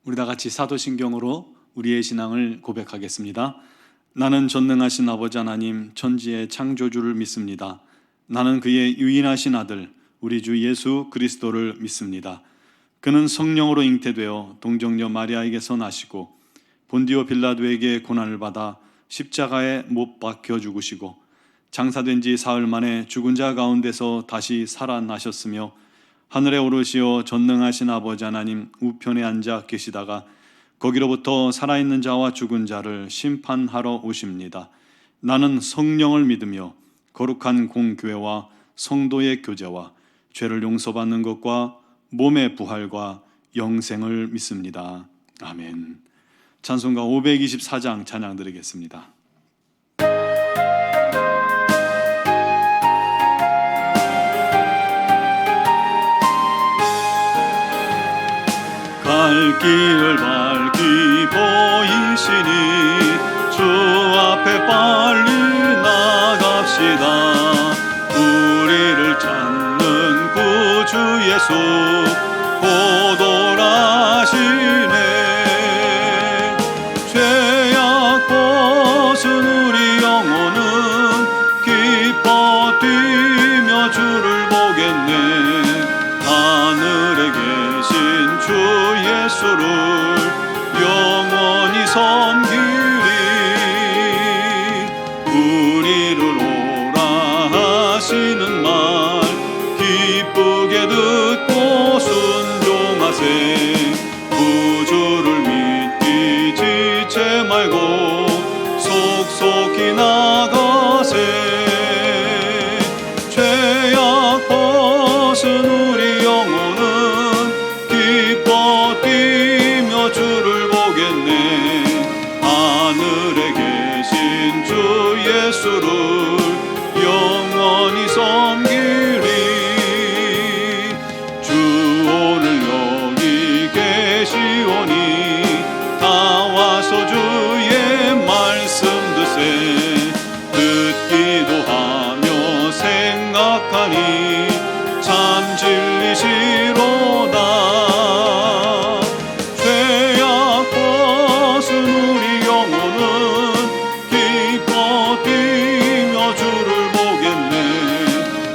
우리 다 같이 사도신경으로 우리의 신앙을 고백하겠습니다. 나는 전능하신 아버지 하나님 천지의 창조주를 믿습니다. 나는 그의 유일하신 아들 우리 주 예수 그리스도를 믿습니다. 그는 성령으로 잉태되어 동정녀 마리아에게서 나시고 본디오 빌라도에게 고난을 받아 십자가에 못 박혀 죽으시고 장사된 지 사흘 만에 죽은 자 가운데서 다시 살아나셨으며 하늘에 오르시어 전능하신 아버지 하나님 우편에 앉아 계시다가 거기로부터 살아있는 자와 죽은 자를 심판하러 오십니다. 나는 성령을 믿으며 거룩한 공교회와 성도의 교제와 죄를 용서받는 것과 몸의 부활과 영생을 믿습니다. 아멘. 찬송가 524장 찬양 드리겠습니다. 갈 길을 밝히 보이시니 주 앞에 빨리 나갑시다. 우리를 찾는 구주 예수 곧 오라시네. 죄악 벗은 우리 영혼은 기뻐 뛰며 주를 보겠네. 하늘에 계신 주 예수를 영원히 섬기리. 우리를 오라 하시는 말 기쁘게 듣고 순종하세. 구주를 믿기 지체 말고 속속히 나가세. 죄악 벗은 우리 영혼은 기뻐 뛰며 주를 보겠네. 하늘에 계신 주 예수를 영원히 섬기리. 주 오늘 여기 계시오니 다 와서 주의 말씀 듣세. 듣기도 하며 생각하니 참 진리시로다. 죄악 벗은 우리 영혼은 기뻐 뛰며 주를 보겠네.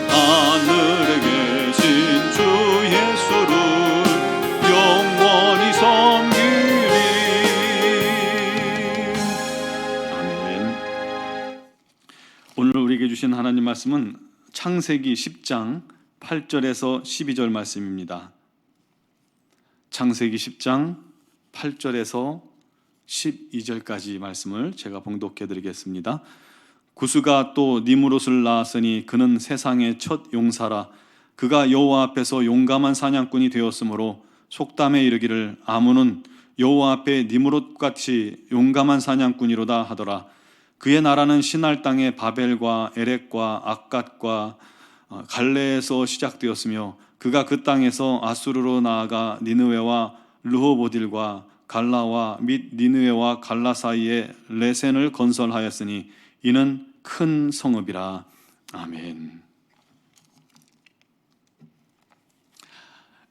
하늘에 계신 주 예수를 영원히 섬기리. 아멘. 오늘 우리에게 주신 하나님 말씀은 창세기 10장 8절에서 12절 말씀입니다. 창세기 10장 8절에서 12절까지 말씀을 제가 봉독해 드리겠습니다. 구스가 또 니므롯을 낳았으니 그는 세상의 첫 용사라. 그가 여호와 앞에서 용감한 사냥꾼이 되었으므로 속담에 이르기를 아문은 여호와 앞에 니므롯같이 용감한 사냥꾼이로다 하더라. 그의 나라는 시날 땅의 바벨과 에렉과 악갓과 갈레에서 시작되었으며 그가 그 땅에서 아수르로 나아가 니느웨와 르호보딜과 갈라와 및 니느웨와 갈라 사이에 레센을 건설하였으니 이는 큰 성읍이라. 아멘.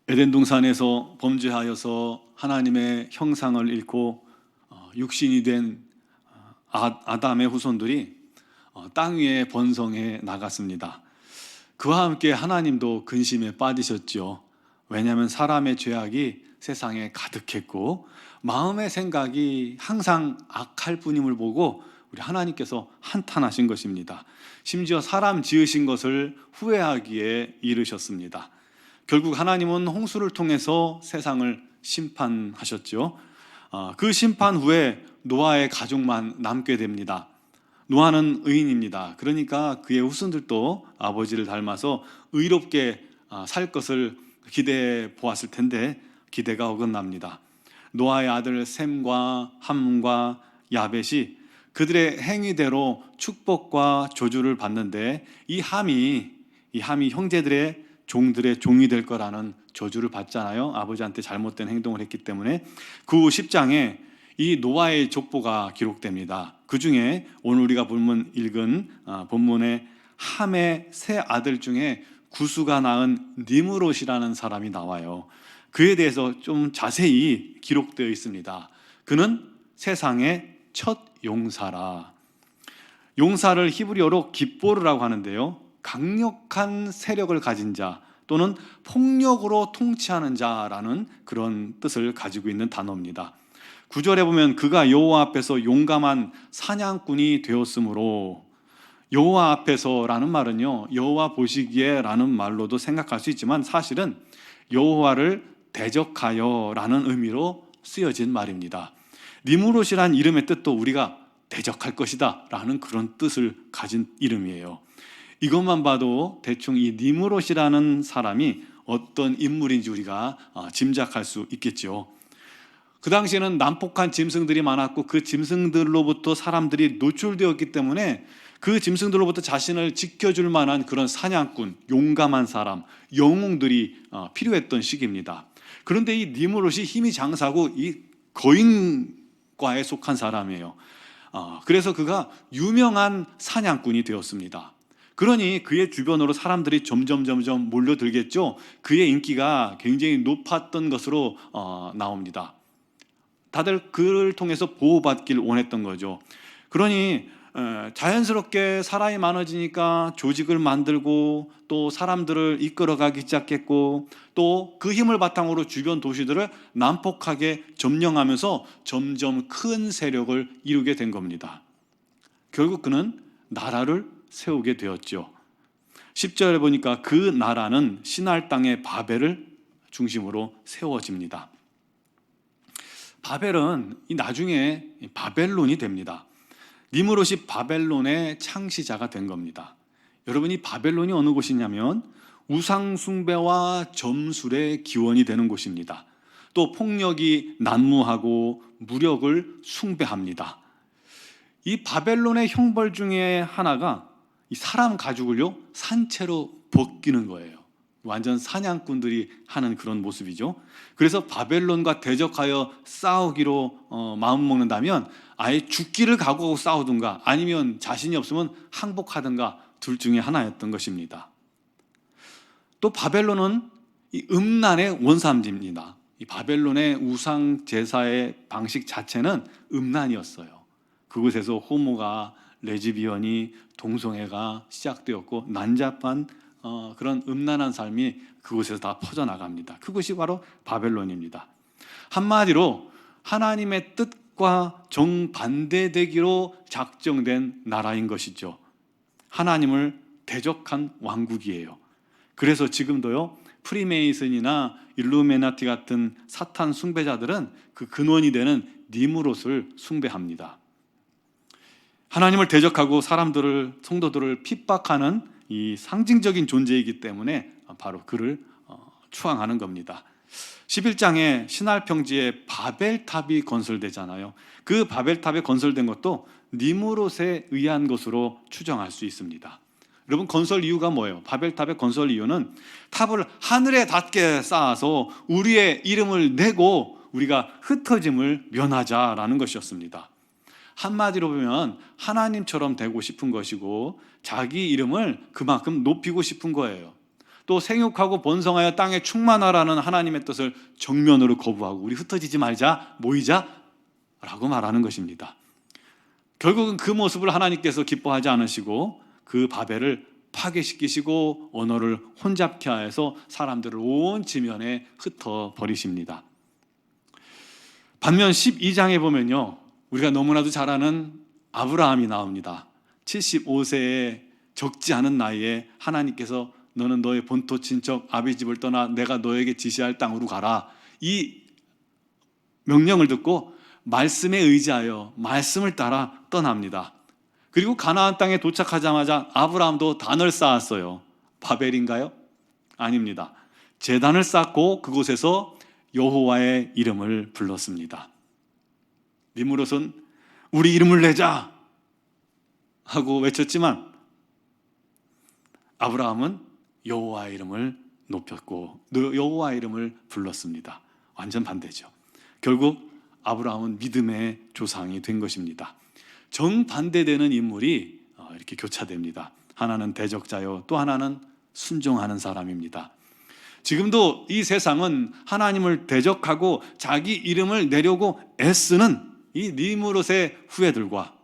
에덴 동산에서 범죄하여서 하나님의 형상을 잃고 육신이 된 아담의 후손들이 땅 위에 번성해 나갔습니다. 그와 함께 하나님도 근심에 빠지셨죠. 왜냐하면 사람의 죄악이 세상에 가득했고 마음의 생각이 항상 악할 뿐임을 보고 우리 하나님께서 한탄하신 것입니다. 심지어 사람 지으신 것을 후회하기에 이르셨습니다. 결국 하나님은 홍수를 통해서 세상을 심판하셨죠. 그 심판 후에 노아의 가족만 남게 됩니다. 노아는 의인입니다. 그러니까 그의 후손들도 아버지를 닮아서 의롭게 살 것을 기대해 보았을 텐데 기대가 어긋납니다. 노아의 아들 셈과 함과 야벳이 그들의 행위대로 축복과 저주를 받는데 이 함이 형제들의 종들의 종이 될 거라는 저주를 받잖아요. 아버지한테 잘못된 행동을 했기 때문에. 그 10장에 이 노아의 족보가 기록됩니다. 그 중에 오늘 우리가 읽은 본문의 함의 세 아들 중에 구스가 낳은 니므롯이라는 사람이 나와요. 그에 대해서 좀 자세히 기록되어 있습니다. 그는 세상의 첫 용사라. 용사를 히브리어로 깃보르라고 하는데요, 강력한 세력을 가진 자 또는 폭력으로 통치하는 자라는 그런 뜻을 가지고 있는 단어입니다. 9절에 보면 그가 여호와 앞에서 용감한 사냥꾼이 되었으므로, 여호와 앞에서라는 말은요, 여호와 보시기에 라는 말로도 생각할 수 있지만 사실은 여호와를 대적하여 라는 의미로 쓰여진 말입니다. 니무롯이란 이름의 뜻도 우리가 대적할 것이다 라는 그런 뜻을 가진 이름이에요. 이것만 봐도 대충 이 니무롯이라는 사람이 어떤 인물인지 우리가 짐작할 수 있겠죠. 그 당시에는 난폭한 짐승들이 많았고 그 짐승들로부터 사람들이 노출되었기 때문에 그 짐승들로부터 자신을 지켜줄 만한 그런 사냥꾼, 용감한 사람, 영웅들이 필요했던 시기입니다. 그런데 이 니무롯이 힘이 장사고 이 거인과에 속한 사람이에요. 그래서 그가 유명한 사냥꾼이 되었습니다. 그러니 그의 주변으로 사람들이 점점 몰려들겠죠. 그의 인기가 굉장히 높았던 것으로 나옵니다. 다들 그를 통해서 보호받길 원했던 거죠. 그러니 자연스럽게 사람이 많아지니까 조직을 만들고 또 사람들을 이끌어가기 시작했고, 또 그 힘을 바탕으로 주변 도시들을 난폭하게 점령하면서 점점 큰 세력을 이루게 된 겁니다. 결국 그는 나라를 세우게 되었죠. 10절에 보니까 그 나라는 시날 땅의 바벨을 중심으로 세워집니다. 바벨은 나중에 바벨론이 됩니다. 니무롯이 바벨론의 창시자가 된 겁니다. 여러분, 이 바벨론이 어느 곳이냐면 우상 숭배와 점술의 기원이 되는 곳입니다. 또 폭력이 난무하고 무력을 숭배합니다. 이 바벨론의 형벌 중에 하나가 이 사람 가죽을요 산채로 벗기는 거예요. 완전 사냥꾼들이 하는 그런 모습이죠. 그래서 바벨론과 대적하여 싸우기로 마음먹는다면 아예 죽기를 각오하고 싸우든가 아니면 자신이 없으면 항복하든가 둘 중에 하나였던 것입니다. 또 바벨론은 이 음란의 원산지입니다. 이 바벨론의 우상 제사의 방식 자체는 음란이었어요. 그곳에서 호모가, 레즈비언이, 동성애가 시작되었고 난잡한 그런 음란한 삶이 그곳에서 다 퍼져나갑니다. 그것이 바로 바벨론입니다. 한마디로 하나님의 뜻과 정반대되기로 작정된 나라인 것이죠. 하나님을 대적한 왕국이에요. 그래서 지금도요 프리메이슨이나 일루미나티 같은 사탄 숭배자들은 그 근원이 되는 니무롯을 숭배합니다. 하나님을 대적하고 사람들을, 성도들을 핍박하는 이 상징적인 존재이기 때문에 바로 그를 추앙하는 겁니다. 11장에 신할평지에 바벨탑이 건설되잖아요. 그 바벨탑이 건설된 것도 니무롯에 의한 것으로 추정할 수 있습니다. 여러분, 건설 이유가 뭐예요? 바벨탑의 건설 이유는 탑을 하늘에 닿게 쌓아서 우리의 이름을 내고 우리가 흩어짐을 면하자라는 것이었습니다. 한마디로 보면 하나님처럼 되고 싶은 것이고 자기 이름을 그만큼 높이고 싶은 거예요. 또 생육하고 번성하여 땅에 충만하라는 하나님의 뜻을 정면으로 거부하고 우리 흩어지지 말자, 모이자 라고 말하는 것입니다. 결국은 그 모습을 하나님께서 기뻐하지 않으시고 그 바벨을 파괴시키시고 언어를 혼잡케 하여서 사람들을 온 지면에 흩어버리십니다. 반면 12장에 보면요, 우리가 너무나도 잘 아는 아브라함이 나옵니다. 75세에 적지 않은 나이에 하나님께서 너는 너의 본토 친척 아비 집을 떠나 내가 너에게 지시할 땅으로 가라, 이 명령을 듣고 말씀에 의지하여 말씀을 따라 떠납니다. 그리고 가나안 땅에 도착하자마자 아브라함도 단을 쌓았어요. 바벨인가요? 아닙니다. 제단을 쌓고 그곳에서 여호와의 이름을 불렀습니다. 니무롯은 우리 이름을 내자 하고 외쳤지만 아브라함은 여호와의 이름을 높였고 여호와의 이름을 불렀습니다. 완전 반대죠. 결국 아브라함은 믿음의 조상이 된 것입니다. 정반대되는 인물이 이렇게 교차됩니다. 하나는 대적자요, 또 하나는 순종하는 사람입니다. 지금도 이 세상은 하나님을 대적하고 자기 이름을 내려고 애쓰는 이 니무롯의 후예들과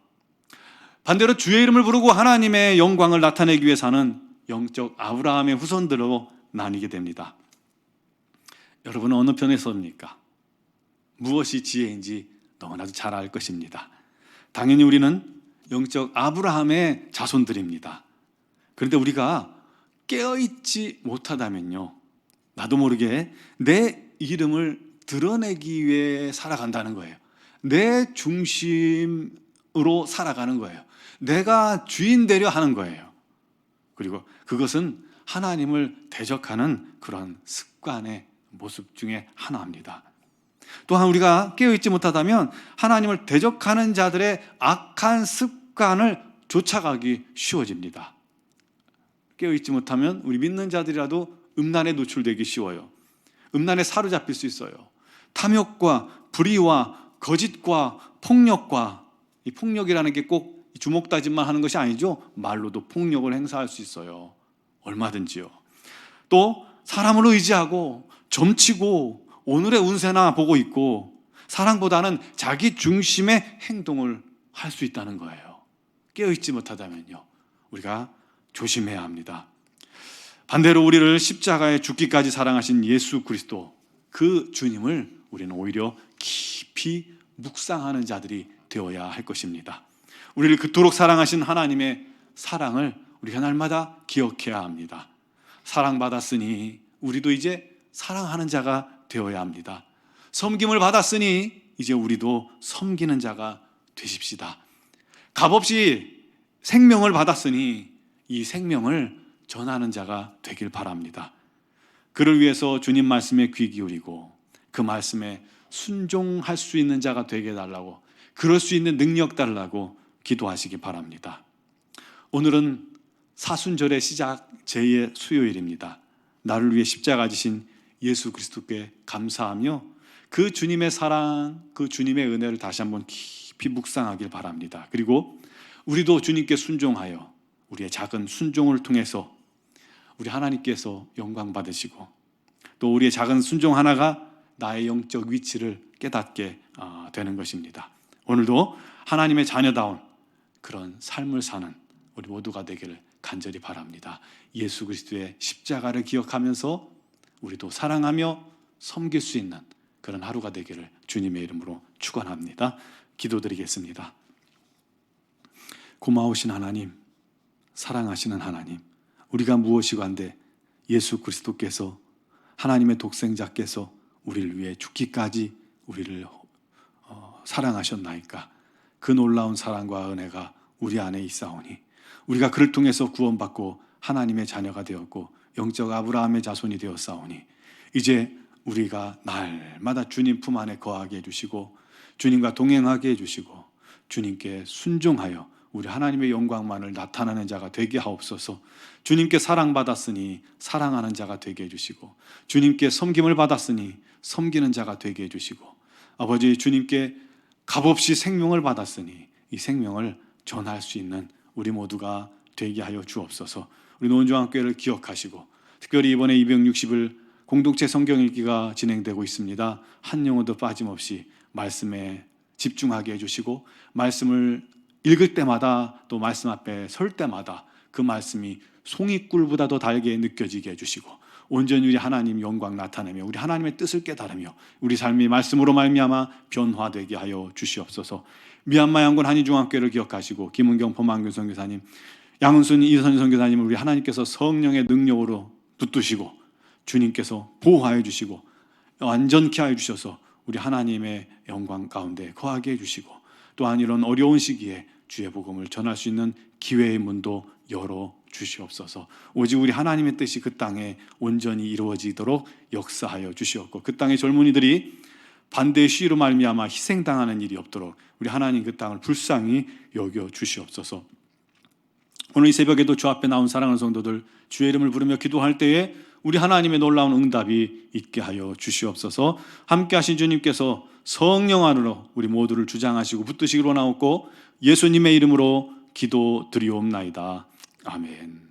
반대로 주의 이름을 부르고 하나님의 영광을 나타내기 위해 사는 영적 아브라함의 후손들로 나뉘게 됩니다. 여러분은 어느 편에 섭니까? 무엇이 지혜인지 너무나도 잘 알 것입니다. 당연히 우리는 영적 아브라함의 자손들입니다. 그런데 우리가 깨어있지 못하다면요, 나도 모르게 내 이름을 드러내기 위해 살아간다는 거예요. 내 중심으로 살아가는 거예요. 내가 주인 되려 하는 거예요. 그리고 그것은 하나님을 대적하는 그런 습관의 모습 중에 하나입니다. 또한 우리가 깨어있지 못하다면 하나님을 대적하는 자들의 악한 습관을 쫓아가기 쉬워집니다. 깨어있지 못하면 우리 믿는 자들이라도 음란에 노출되기 쉬워요. 음란에 사로잡힐 수 있어요. 탐욕과 불의와 거짓과 폭력과, 이 폭력이라는 게 꼭 주먹다짐만 하는 것이 아니죠. 말로도 폭력을 행사할 수 있어요. 얼마든지요. 또 사람을 의지하고 점치고 오늘의 운세나 보고 있고 사랑보다는 자기 중심의 행동을 할 수 있다는 거예요. 깨어있지 못하다면요, 우리가 조심해야 합니다. 반대로 우리를 십자가에 죽기까지 사랑하신 예수 그리스도, 그 주님을 우리는 오히려 깊이 묵상하는 자들이 되어야 할 것입니다. 우리를 그토록 사랑하신 하나님의 사랑을 우리가 날마다 기억해야 합니다. 사랑받았으니 우리도 이제 사랑하는 자가 되어야 합니다. 섬김을 받았으니 이제 우리도 섬기는 자가 되십시다. 값없이 생명을 받았으니 이 생명을 전하는 자가 되길 바랍니다. 그를 위해서 주님 말씀에 귀 기울이고 그 말씀에 순종할 수 있는 자가 되게 해달라고, 그럴 수 있는 능력 달라고 기도하시기 바랍니다. 오늘은 사순절의 시작 제2의 수요일입니다. 나를 위해 십자가 지신 예수 그리스도께 감사하며 그 주님의 사랑, 그 주님의 은혜를 다시 한번 깊이 묵상하길 바랍니다. 그리고 우리도 주님께 순종하여 우리의 작은 순종을 통해서 우리 하나님께서 영광 받으시고 또 우리의 작은 순종 하나가 나의 영적 위치를 깨닫게 되는 것입니다. 오늘도 하나님의 자녀다운 그런 삶을 사는 우리 모두가 되기를 간절히 바랍니다. 예수 그리스도의 십자가를 기억하면서 우리도 사랑하며 섬길 수 있는 그런 하루가 되기를 주님의 이름으로 축원합니다. 기도드리겠습니다. 고마우신 하나님, 사랑하시는 하나님, 우리가 무엇이건데 예수 그리스도께서, 하나님의 독생자께서 우리를 위해 죽기까지 우리를 사랑하셨나이까. 그 놀라운 사랑과 은혜가 우리 안에 있사오니 우리가 그를 통해서 구원받고 하나님의 자녀가 되었고 영적 아브라함의 자손이 되었사오니 이제 우리가 날마다 주님 품 안에 거하게 해주시고 주님과 동행하게 해주시고 주님께 순종하여 우리 하나님의 영광만을 나타내는 자가 되게 하옵소서. 주님께 사랑받았으니 사랑하는 자가 되게 해주시고 주님께 섬김을 받았으니 섬기는 자가 되게 해주시고 아버지, 주님께 값없이 생명을 받았으니 이 생명을 전할 수 있는 우리 모두가 되게 하여 주옵소서. 우리 노원중앙교회를 기억하시고 특별히 이번에 260일 공동체 성경 읽기가 진행되고 있습니다. 한 영혼도 빠짐없이 말씀에 집중하게 해주시고 말씀을 읽을 때마다 또 말씀 앞에 설 때마다 그 말씀이 송이꿀보다 더 달게 느껴지게 해주시고 온전히 우리 하나님 영광 나타내며 우리 하나님의 뜻을 깨달으며 우리 삶이 말씀으로 말미암아 변화되게 하여 주시옵소서. 미얀마 양곤 한인중앙교회를 기억하시고 김은경 범한균 선교사님, 양은순 이선 선교사님을 우리 하나님께서 성령의 능력으로 붙드시고 주님께서 보호하여 주시고 완전케 하여 주셔서 우리 하나님의 영광 가운데 거하게 해주시고 또한 이런 어려운 시기에 주의 복음을 전할 수 있는 기회의 문도 열어 주시옵소서. 오직 우리 하나님의 뜻이 그 땅에 온전히 이루어지도록 역사하여 주시옵고 그 땅의 젊은이들이 반대의 시위로 말미암아 희생당하는 일이 없도록 우리 하나님 그 땅을 불쌍히 여겨 주시옵소서. 오늘 이 새벽에도 주 앞에 나온 사랑하는 성도들 주의 이름을 부르며 기도할 때에 우리 하나님의 놀라운 응답이 있게 하여 주시옵소서. 함께 하신 주님께서 성령 안으로 우리 모두를 주장하시고 붙드시기로 나옵고 예수님의 이름으로 기도드리옵나이다. 아멘.